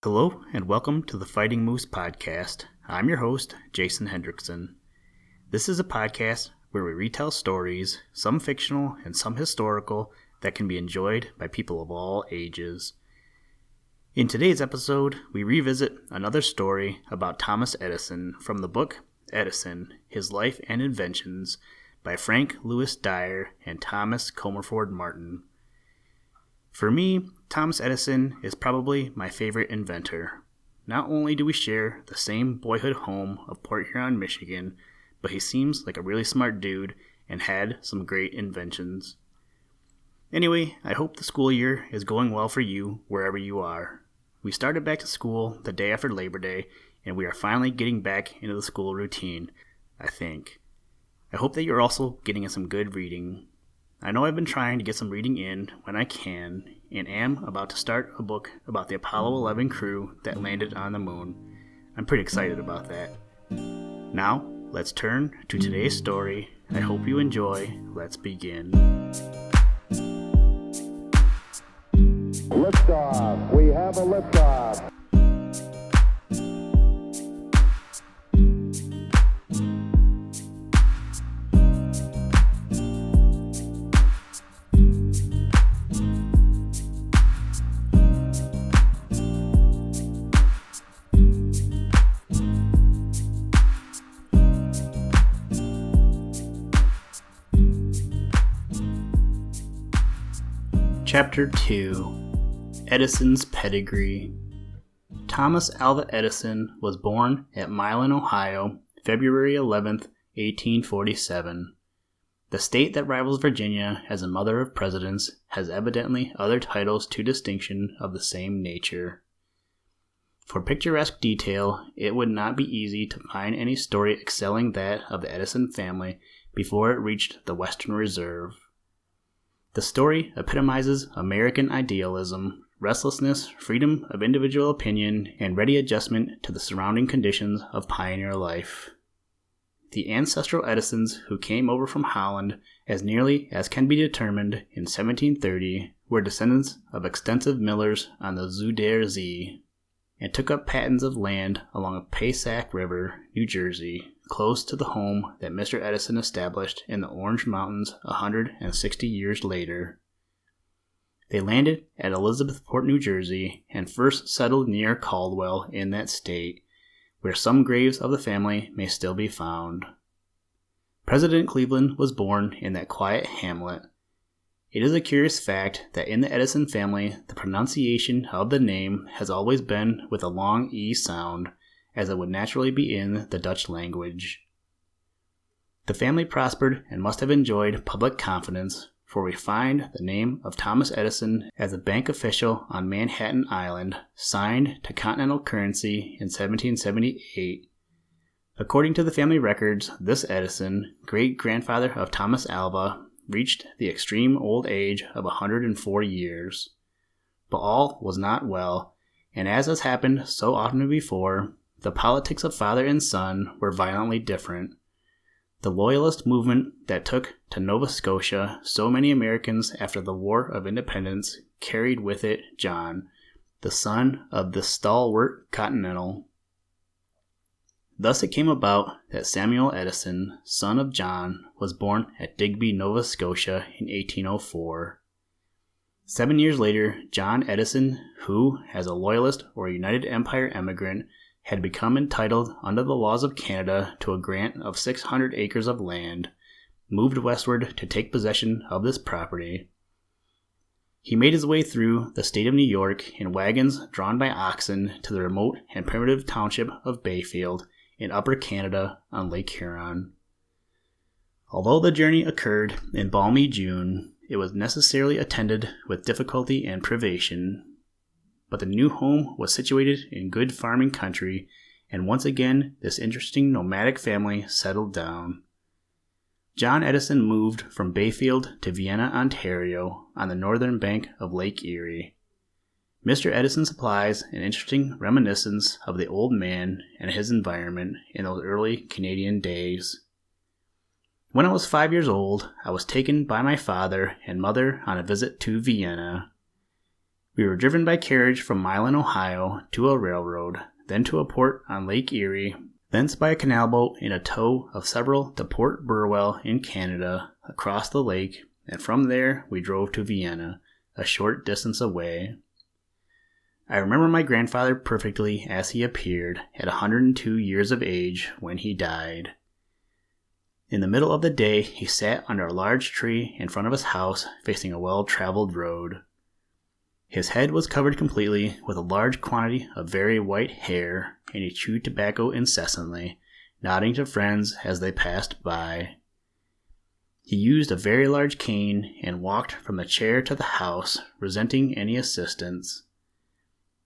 Hello and welcome to the Fighting Moose podcast. I'm your host, Jason Hendrickson. This is a podcast where we retell stories, some fictional and some historical, that can be enjoyed by people of all ages. In today's episode, we revisit another story about Thomas Edison from the book Edison, His Life and Inventions by Frank Lewis Dyer and Thomas Comerford Martin. For me, Thomas Edison is probably my favorite inventor. Not only do we share the same boyhood home of Port Huron, Michigan, but he seems like a really smart dude and had some great inventions. Anyway, I hope the school year is going well for you wherever you are. We started back to school the day after Labor Day, and we are finally getting back into the school routine, I think. I hope that you're also getting some good reading. I know I've been trying to get some reading in when I can, and am about to start a book about the Apollo 11 crew that landed on the moon. I'm pretty excited about that. Now, let's turn to today's story. I hope you enjoy. Let's begin. Liftoff. We have a liftoff. Chapter 2. Edison's Pedigree. Thomas Alva Edison was born at Milan, Ohio, February 11th, 1847. The state that rivals Virginia as a mother of presidents has evidently other titles to distinction of the same nature. For picturesque detail, it would not be easy to find any story excelling that of the Edison family before it reached the Western Reserve. The story epitomizes American idealism, restlessness, freedom of individual opinion, and ready adjustment to the surrounding conditions of pioneer life. The ancestral Edisons who came over from Holland, as nearly as can be determined, in 1730, were descendants of extensive millers on the Zuider Zee, and took up patents of land along the Paysac River, New Jersey, close to the home that Mr. Edison established in the Orange Mountains 160 years later. They landed at Elizabethport, New Jersey, and first settled near Caldwell in that state, where some graves of the family may still be found. President Cleveland was born in that quiet hamlet. It is a curious fact that in the Edison family, the pronunciation of the name has always been with a long E sound, as it would naturally be in the Dutch language. The family prospered and must have enjoyed public confidence, for we find the name of Thomas Edison as a bank official on Manhattan Island, signed to continental currency in 1778. According to the family records, this Edison, great-grandfather of Thomas Alva, reached the extreme old age of 104 years. But all was not well, and as has happened so often before, the politics of father and son were violently different. The Loyalist movement that took to Nova Scotia so many Americans after the War of Independence carried with it John, the son of the stalwart Continental. Thus it came about that Samuel Edison, son of John, was born at Digby, Nova Scotia in 1804. 7 years later, John Edison, who, as a Loyalist or United Empire emigrant, had become entitled under the laws of Canada to a grant of 600 acres of land, moved westward to take possession of this property. He made his way through the state of New York in wagons drawn by oxen to the remote and primitive township of Bayfield in Upper Canada on Lake Huron. Although the journey occurred in balmy June, it was necessarily attended with difficulty and privation. But the new home was situated in good farming country, and once again this interesting nomadic family settled down. John Edison moved from Bayfield to Vienna, Ontario, on the northern bank of Lake Erie. Mr. Edison supplies an interesting reminiscence of the old man and his environment in those early Canadian days. When I was 5 years old, I was taken by my father and mother on a visit to Vienna. We were driven by carriage from Milan, Ohio, to a railroad, then to a port on Lake Erie, thence by a canal boat in a tow of several to Port Burwell in Canada, across the lake, and from there we drove to Vienna, a short distance away. I remember my grandfather perfectly as he appeared at 102 years of age when he died. In the middle of the day, he sat under a large tree in front of his house facing a well-traveled road. His head was covered completely with a large quantity of very white hair, and he chewed tobacco incessantly, nodding to friends as they passed by. He used a very large cane and walked from the chair to the house, resenting any assistance.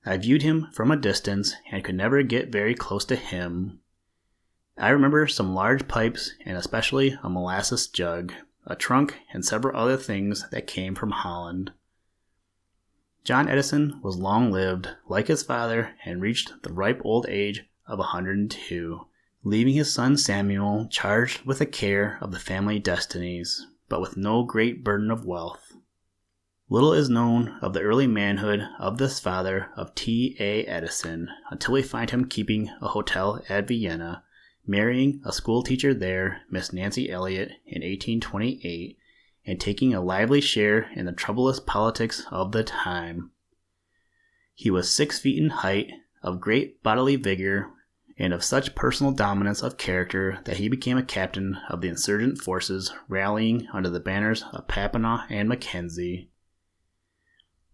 I viewed him from a distance and could never get very close to him. I remember some large pipes and especially a molasses jug, a trunk, and several other things that came from Holland. John Edison was long-lived, like his father, and reached the ripe old age of 102, leaving his son Samuel charged with the care of the family destinies, but with no great burden of wealth. Little is known of the early manhood of this father of T.A. Edison until we find him keeping a hotel at Vienna, marrying a schoolteacher there, Miss Nancy Elliott, in 1828, and taking a lively share in the troublous politics of the time. He was 6 feet in height, of great bodily vigor, and of such personal dominance of character that he became a captain of the insurgent forces rallying under the banners of Papineau and Mackenzie.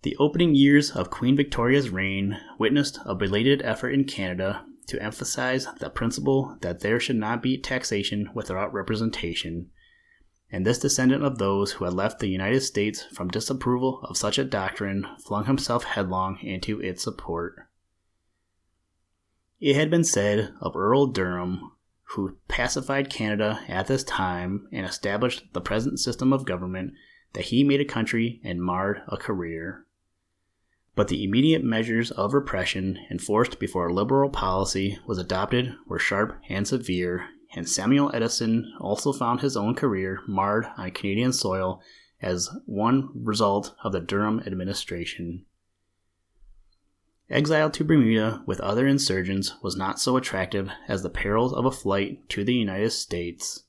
The opening years of Queen Victoria's reign witnessed a belated effort in Canada to emphasize the principle that there should not be taxation without representation, and this descendant of those who had left the United States from disapproval of such a doctrine flung himself headlong into its support. It had been said of Earl Durham, who pacified Canada at this time and established the present system of government, that he made a country and marred a career. But the immediate measures of repression enforced before a liberal policy was adopted were sharp and severe, and Samuel Edison also found his own career marred on Canadian soil as one result of the Durham administration. Exile to Bermuda with other insurgents was not so attractive as the perils of a flight to the United States.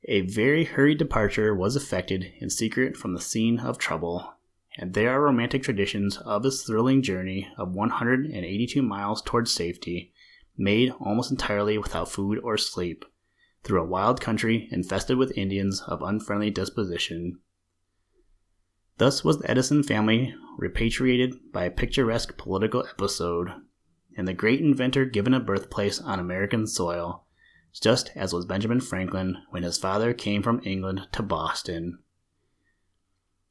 A very hurried departure was effected in secret from the scene of trouble, and there are romantic traditions of his thrilling journey of 182 miles towards safety, made almost entirely without food or sleep, through a wild country infested with Indians of unfriendly disposition. Thus was the Edison family repatriated by a picturesque political episode, and the great inventor given a birthplace on American soil, just as was Benjamin Franklin when his father came from England to Boston.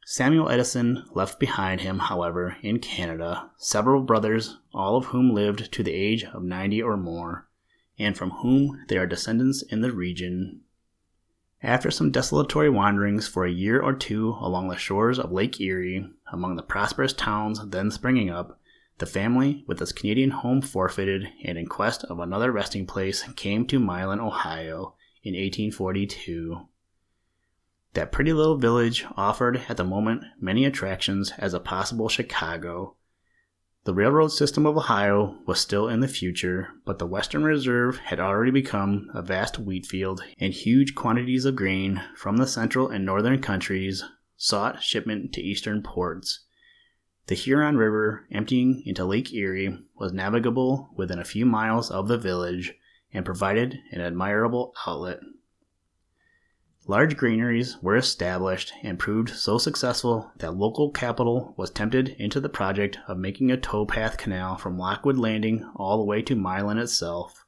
Samuel Edison left behind him, however, in Canada, several brothers, all of whom lived to the age of 90 or more, and from whom there are descendants in the region. After some desultory wanderings for a year or two along the shores of Lake Erie, among the prosperous towns then springing up, the family, with its Canadian home forfeited and in quest of another resting place, came to Milan, Ohio, in 1842. That pretty little village offered at the moment many attractions as a possible Chicago. The railroad system of Ohio was still in the future, but the Western Reserve had already become a vast wheat field, and huge quantities of grain from the central and northern countries sought shipment to eastern ports. The Huron River, emptying into Lake Erie, was navigable within a few miles of the village, and provided an admirable outlet. Large granaries were established and proved so successful that local capital was tempted into the project of making a towpath canal from Lockwood Landing all the way to Milan itself.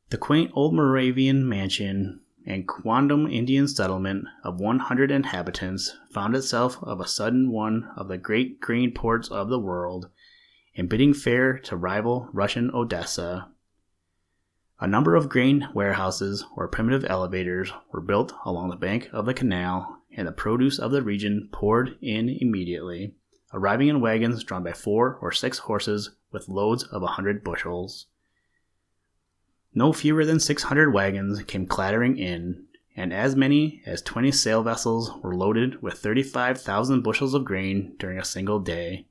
The quaint old Moravian mansion and quondam Indian settlement of 100 inhabitants found itself of a sudden one of the great grain ports of the world, and bidding fair to rival Russian Odessa. A number of grain warehouses or primitive elevators were built along the bank of the canal, and the produce of the region poured in immediately, arriving in wagons drawn by 4 or 6 horses with loads of 100 bushels. No fewer than 600 wagons came clattering in, and as many as 20 sail vessels were loaded with 35,000 bushels of grain during a single day.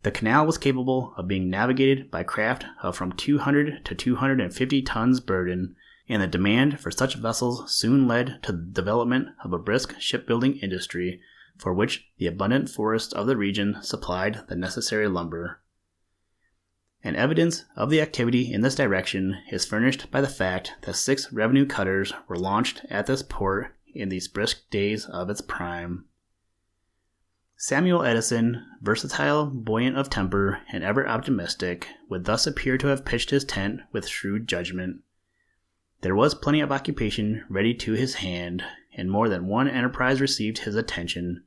The canal was capable of being navigated by craft of from 200 to 250 tons burden, and the demand for such vessels soon led to the development of a brisk shipbuilding industry for which the abundant forests of the region supplied the necessary lumber. And evidence of the activity in this direction is furnished by the fact that 6 revenue cutters were launched at this port in these brisk days of its prime. Samuel Edison, versatile, buoyant of temper, and ever optimistic, would thus appear to have pitched his tent with shrewd judgment. There was plenty of occupation ready to his hand, and more than one enterprise received his attention,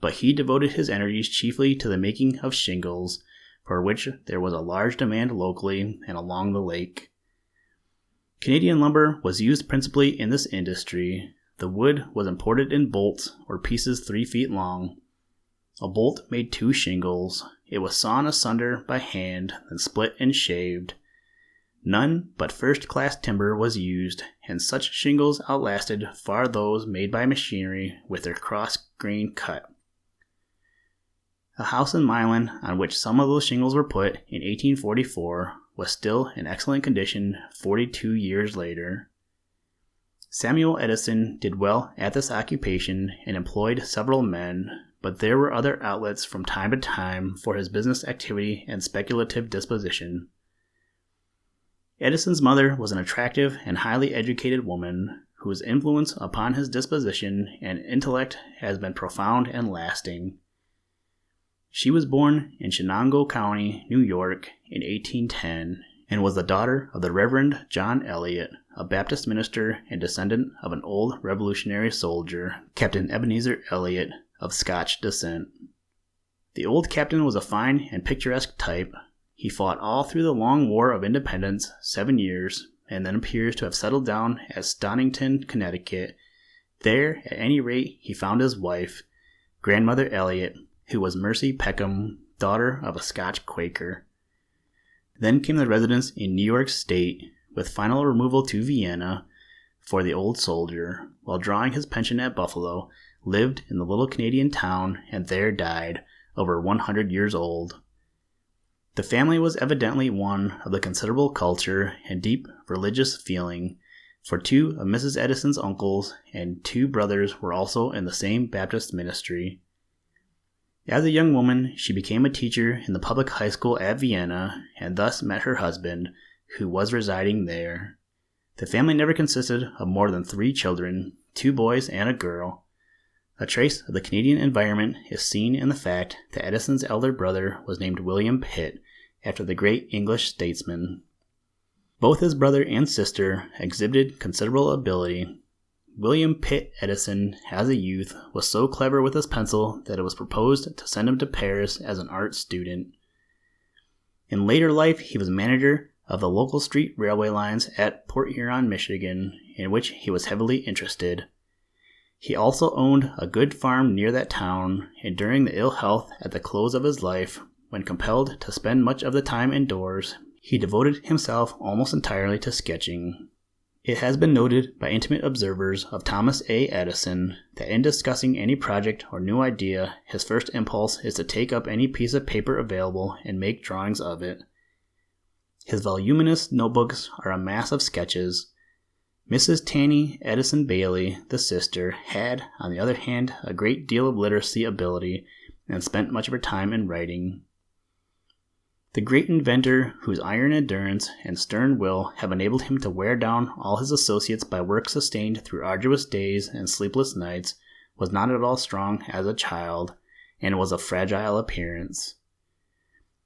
but he devoted his energies chiefly to the making of shingles, for which there was a large demand locally and along the lake. Canadian lumber was used principally in this industry. The wood was imported in bolts or pieces 3 feet long. A bolt made 2 shingles. It was sawn asunder by hand, then split and shaved. None but first-class timber was used, and such shingles outlasted far those made by machinery with their cross-grain cut. The house in Milan, on which some of those shingles were put in 1844, was still in excellent condition 42 years later. Samuel Edison did well at this occupation and employed several men, but there were other outlets from time to time for his business activity and speculative disposition. Edison's mother was an attractive and highly educated woman, whose influence upon his disposition and intellect has been profound and lasting. She was born in Shenango County, New York, in 1810, and was the daughter of the Reverend John Eliot, a Baptist minister and descendant of an old Revolutionary soldier, Captain Ebenezer Eliot, of Scotch descent. The old captain was a fine and picturesque type. He fought all through the long War of Independence, 7 years, and then appears to have settled down at Stonington, Connecticut. There, at any rate, he found his wife, Grandmother Eliot, who was Mercy Peckham, daughter of a Scotch Quaker. Then came the residence in New York State, with final removal to Vienna, for the old soldier, while drawing his pension at Buffalo, lived in the little Canadian town and there died, over 100 years old. The family was evidently one of the considerable culture and deep religious feeling, for 2 of Mrs. Edison's uncles and 2 brothers were also in the same Baptist ministry. As a young woman, she became a teacher in the public high school at Vienna, and thus met her husband, who was residing there. The family never consisted of more than 3 children, 2 boys and a girl. A trace of the Canadian environment is seen in the fact that Edison's elder brother was named William Pitt, after the great English statesman. Both his brother and sister exhibited considerable ability. William Pitt Edison, as a youth, was so clever with his pencil that it was proposed to send him to Paris as an art student. In later life, he was manager of the local street railway lines at Port Huron, Michigan, in which he was heavily interested. He also owned a good farm near that town, and during the ill health at the close of his life, when compelled to spend much of the time indoors, he devoted himself almost entirely to sketching. It has been noted by intimate observers of Thomas A. Edison that in discussing any project or new idea, his first impulse is to take up any piece of paper available and make drawings of it. His voluminous notebooks are a mass of sketches. Mrs. Tanny Edison Bailey, the sister, had, on the other hand, a great deal of literacy ability and spent much of her time in writing. The great inventor, whose iron endurance and stern will have enabled him to wear down all his associates by work sustained through arduous days and sleepless nights, was not at all strong as a child, and was of fragile appearance.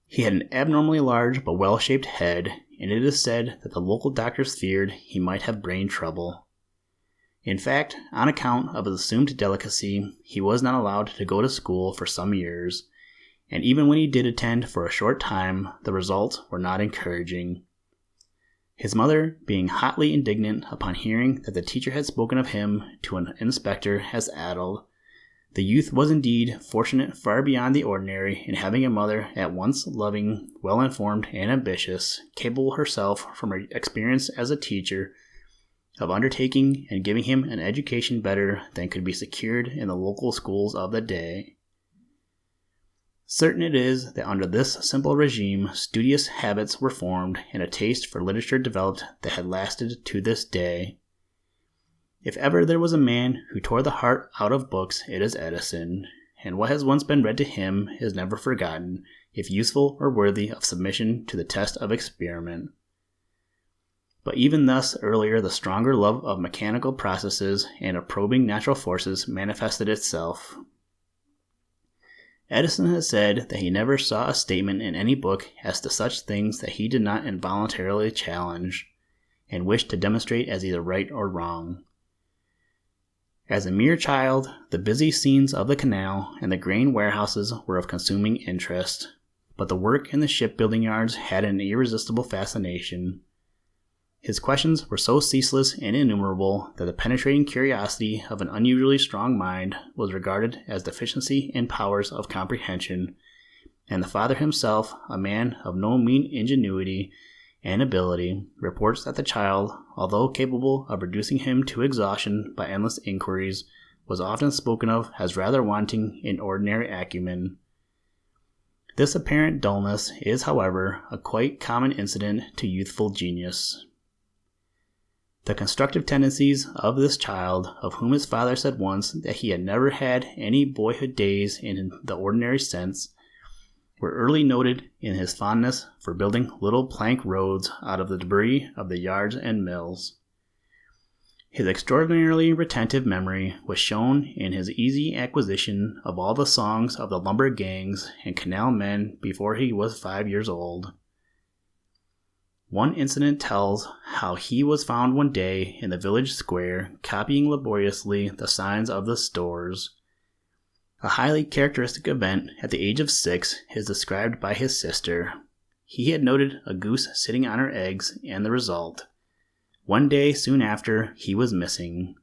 He had an abnormally large but well-shaped head, and it is said that the local doctors feared he might have brain trouble. In fact, on account of his assumed delicacy, he was not allowed to go to school for some years, and even when he did attend for a short time, the results were not encouraging. His mother being hotly indignant upon hearing that the teacher had spoken of him to an inspector as addled, the youth was indeed fortunate far beyond the ordinary in having a mother at once loving, well-informed, and ambitious, capable herself from her experience as a teacher of undertaking and giving him an education better than could be secured in the local schools of the day. Certain it is that under this simple regime, studious habits were formed and a taste for literature developed that had lasted to this day. If ever there was a man who tore the heart out of books, it is Edison, and what has once been read to him is never forgotten, if useful or worthy of submission to the test of experiment. But even thus earlier the stronger love of mechanical processes and of probing natural forces manifested itself. Edison has said that he never saw a statement in any book as to such things that he did not involuntarily challenge, and wished to demonstrate as either right or wrong. As a mere child, the busy scenes of the canal and the grain warehouses were of consuming interest, but the work in the shipbuilding yards had an irresistible fascination. His questions were so ceaseless and innumerable that the penetrating curiosity of an unusually strong mind was regarded as deficiency in powers of comprehension, and the father himself, a man of no mean ingenuity and ability, reports that the child, although capable of reducing him to exhaustion by endless inquiries, was often spoken of as rather wanting in ordinary acumen. This apparent dullness is, however, a quite common incident to youthful genius. The constructive tendencies of this child, of whom his father said once that he had never had any boyhood days in the ordinary sense, were early noted in his fondness for building little plank roads out of the debris of the yards and mills. His extraordinarily retentive memory was shown in his easy acquisition of all the songs of the lumber gangs and canal men before he was 5 years old. One incident tells how he was found one day in the village square copying laboriously the signs of the stores. A highly characteristic event at the age of 6 is described by his sister. He had noted a goose sitting on her eggs, and the result. One day soon after, he was missing.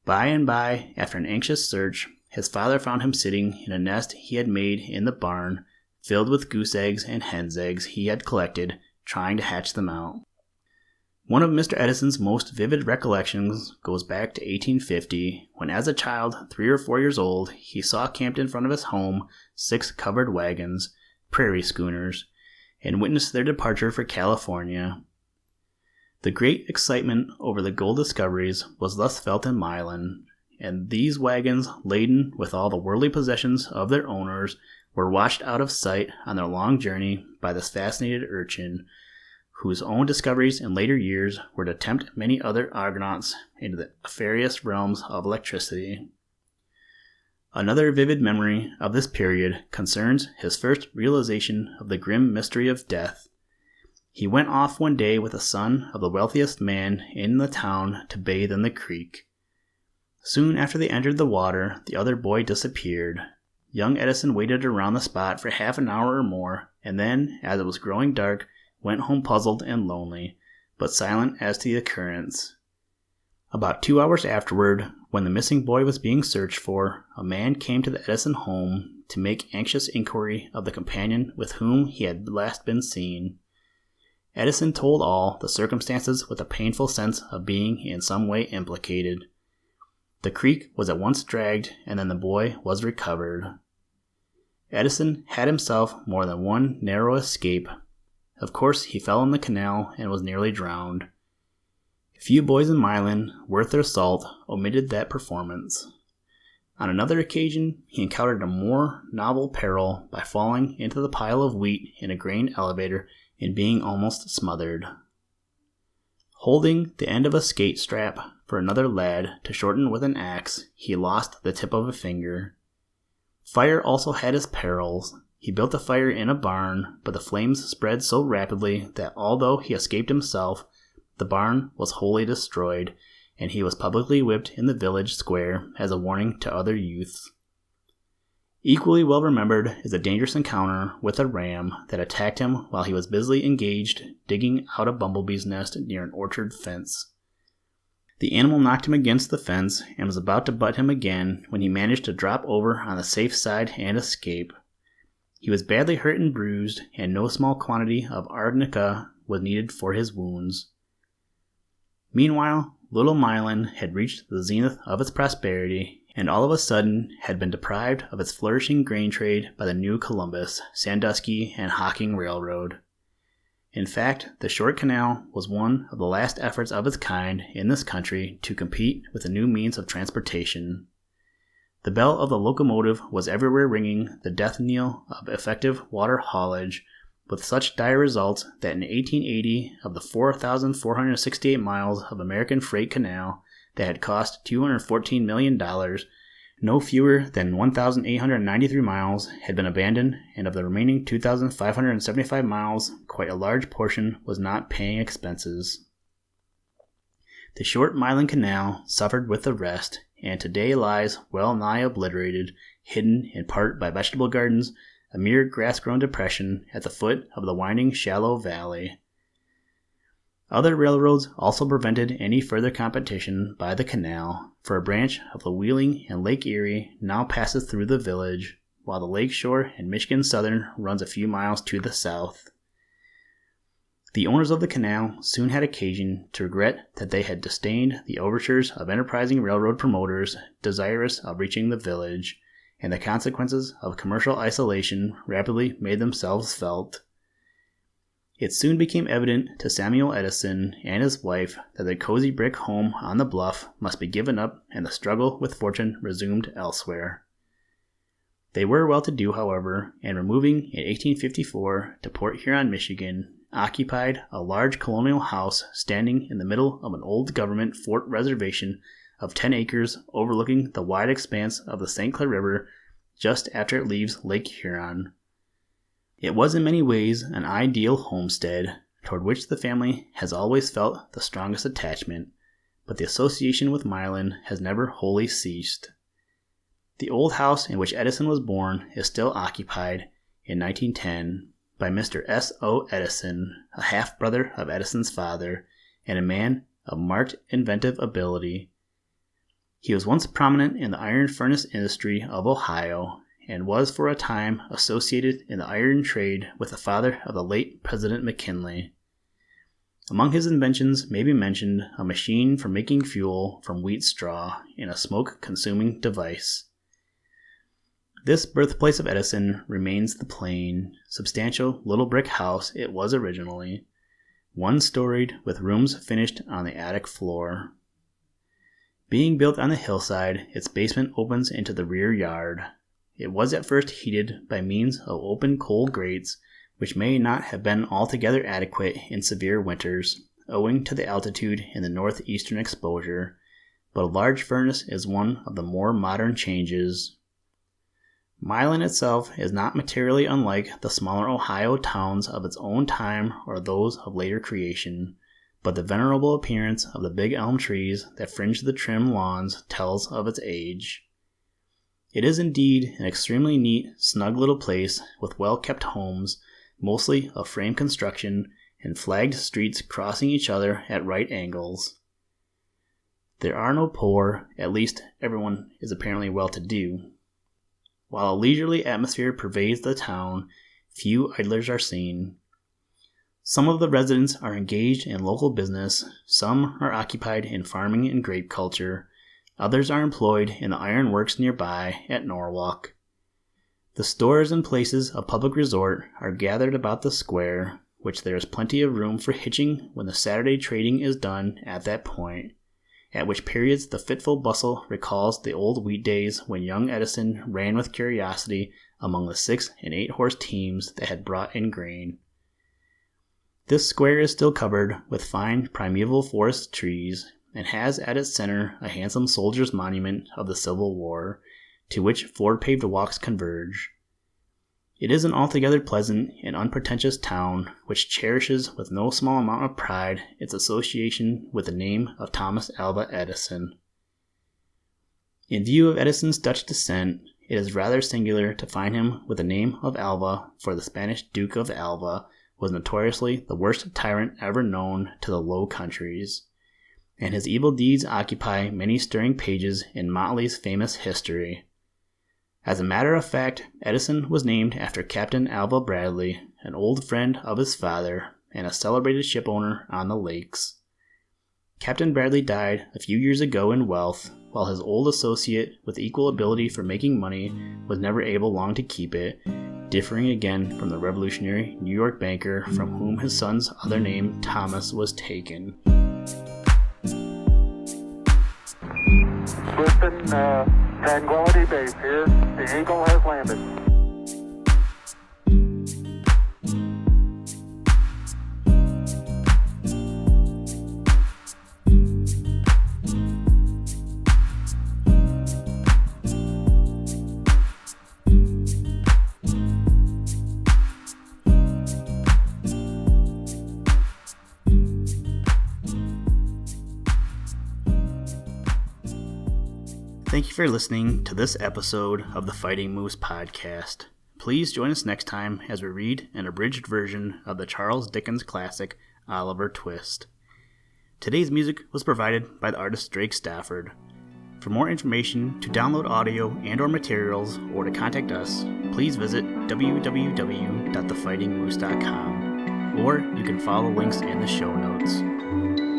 By and by, after an anxious search, his father found him sitting in a nest he had made in the barn, filled with goose eggs and hen's eggs he had collected, trying to hatch them out. One of Mr. Edison's most vivid recollections goes back to 1850, when as a child, 3 or 4 years old, he saw camped in front of his home 6 covered wagons, prairie schooners, and witnessed their departure for California. The great excitement over the gold discoveries was thus felt in Milan, and these wagons, laden with all the worldly possessions of their owners, were watched out of sight on their long journey by this fascinated urchin, whose own discoveries in later years were to tempt many other Argonauts into the nefarious realms of electricity. Another vivid memory of this period concerns his first realization of the grim mystery of death. He went off one day with the son of the wealthiest man in the town to bathe in the creek. Soon after they entered the water, the other boy disappeared. Young Edison waited around the spot for half an hour or more, and then, as it was growing dark, went home puzzled and lonely, but silent as to the occurrence. About 2 hours afterward, when the missing boy was being searched for, a man came to the Edison home to make anxious inquiry of the companion with whom he had last been seen. Edison told all the circumstances with a painful sense of being in some way implicated. The creek was at once dragged, and then the boy was recovered. Edison had himself more than one narrow escape. Of course, he fell in the canal and was nearly drowned. Few boys in Milan, worth their salt, omitted that performance. On another occasion, he encountered a more novel peril by falling into the pile of wheat in a grain elevator and being almost smothered. Holding the end of a skate strap for another lad to shorten with an axe, he lost the tip of a finger. Fire also had its perils. He built a fire in a barn, but the flames spread so rapidly that although he escaped himself, the barn was wholly destroyed, and he was publicly whipped in the village square as a warning to other youths. Equally well remembered is a dangerous encounter with a ram that attacked him while he was busily engaged digging out a bumblebee's nest near an orchard fence. The animal knocked him against the fence and was about to butt him again when he managed to drop over on the safe side and escape. He was badly hurt and bruised, and no small quantity of arnica was needed for his wounds. Meanwhile, Little Milan had reached the zenith of its prosperity, and all of a sudden had been deprived of its flourishing grain trade by the new Columbus, Sandusky, and Hocking Railroad. In fact, the short canal was one of the last efforts of its kind in this country to compete with the new means of transportation. The bell of the locomotive was everywhere ringing the death knell of effective water haulage, with such dire results that in 1880, of the 4,468 miles of American freight canal that had cost $214 million, no fewer than 1,893 miles had been abandoned, and of the remaining 2,575 miles, quite a large portion was not paying expenses. The short Milan Canal suffered with the rest, and today lies well nigh obliterated, hidden in part by vegetable gardens, a mere grass-grown depression at the foot of the winding shallow valley. Other railroads also prevented any further competition by the canal, for a branch of the Wheeling and Lake Erie now passes through the village, while the Lake Shore and Michigan Southern runs a few miles to the south. The owners of the canal soon had occasion to regret that they had disdained the overtures of enterprising railroad promoters desirous of reaching the village, and the consequences of commercial isolation rapidly made themselves felt. It soon became evident to Samuel Edison and his wife that the cozy brick home on the bluff must be given up and the struggle with fortune resumed elsewhere. They were well-to-do, however, and removing in 1854 to Port Huron, Michigan, occupied a large colonial house standing in the middle of an old government fort reservation of 10 acres overlooking the wide expanse of the St. Clair River just after it leaves Lake Huron. It was in many ways an ideal homestead, toward which the family has always felt the strongest attachment, but the association with Milan has never wholly ceased. The old house in which Edison was born is still occupied, in 1910, by Mr. S. O. Edison, a half-brother of Edison's father, and a man of marked inventive ability. He was once prominent in the iron furnace industry of Ohio, and was for a time associated in the iron trade with the father of the late President McKinley. Among his inventions may be mentioned a machine for making fuel from wheat straw and a smoke-consuming device. This birthplace of Edison remains the plain, substantial little brick house it was originally, one-storied with rooms finished on the attic floor. Being built on the hillside, its basement opens into the rear yard. It was at first heated by means of open coal grates, which may not have been altogether adequate in severe winters, owing to the altitude in the northeastern exposure, but a large furnace is one of the more modern changes. Milan itself is not materially unlike the smaller Ohio towns of its own time or those of later creation, but the venerable appearance of the big elm trees that fringe the trim lawns tells of its age. It is indeed an extremely neat, snug little place with well-kept homes, mostly of frame construction, and flagged streets crossing each other at right angles. There are no poor, at least everyone is apparently well-to-do. While a leisurely atmosphere pervades the town, few idlers are seen. Some of the residents are engaged in local business, some are occupied in farming and grape culture, others are employed in the iron works nearby at Norwalk. The stores and places of public resort are gathered about the square, which there is plenty of room for hitching when the Saturday trading is done at that point, at which periods the fitful bustle recalls the old wheat days when young Edison ran with curiosity among the 6- and 8-horse teams that had brought in grain. This square is still covered with fine primeval forest trees, and has at its center a handsome soldier's monument of the Civil War, to which 4 paved walks converge. It is an altogether pleasant and unpretentious town, which cherishes with no small amount of pride its association with the name of Thomas Alva Edison. In view of Edison's Dutch descent, it is rather singular to find him with the name of Alva, for the Spanish Duke of Alva was notoriously the worst tyrant ever known to the Low Countries, and his evil deeds occupy many stirring pages in Motley's famous history. As a matter of fact, Edison was named after Captain Alva Bradley, an old friend of his father and a celebrated shipowner on the lakes. Captain Bradley died a few years ago in wealth, while his old associate with equal ability for making money was never able long to keep it, differing again from the revolutionary New York banker from whom his son's other name, Thomas, was taken. Houston, Tranquility Base here. The Eagle has landed. Thank you for listening to this episode of the Fighting Moose podcast. Please join us next time as we read an abridged version of the Charles Dickens classic Oliver Twist. Today's music was provided by the artist Drake Stafford. For more information, to download audio and/or materials, or to contact us, please visit www.thefightingmoose.com, or you can follow links in the show notes.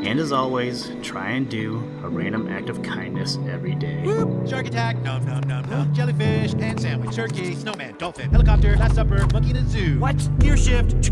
And as always, try and do a random act of kindness every day. Whoop, shark attack, nom nom nom nom, jellyfish, pan sandwich, turkey, snowman, dolphin, helicopter, last supper, monkey in a zoo. What? Gear shift.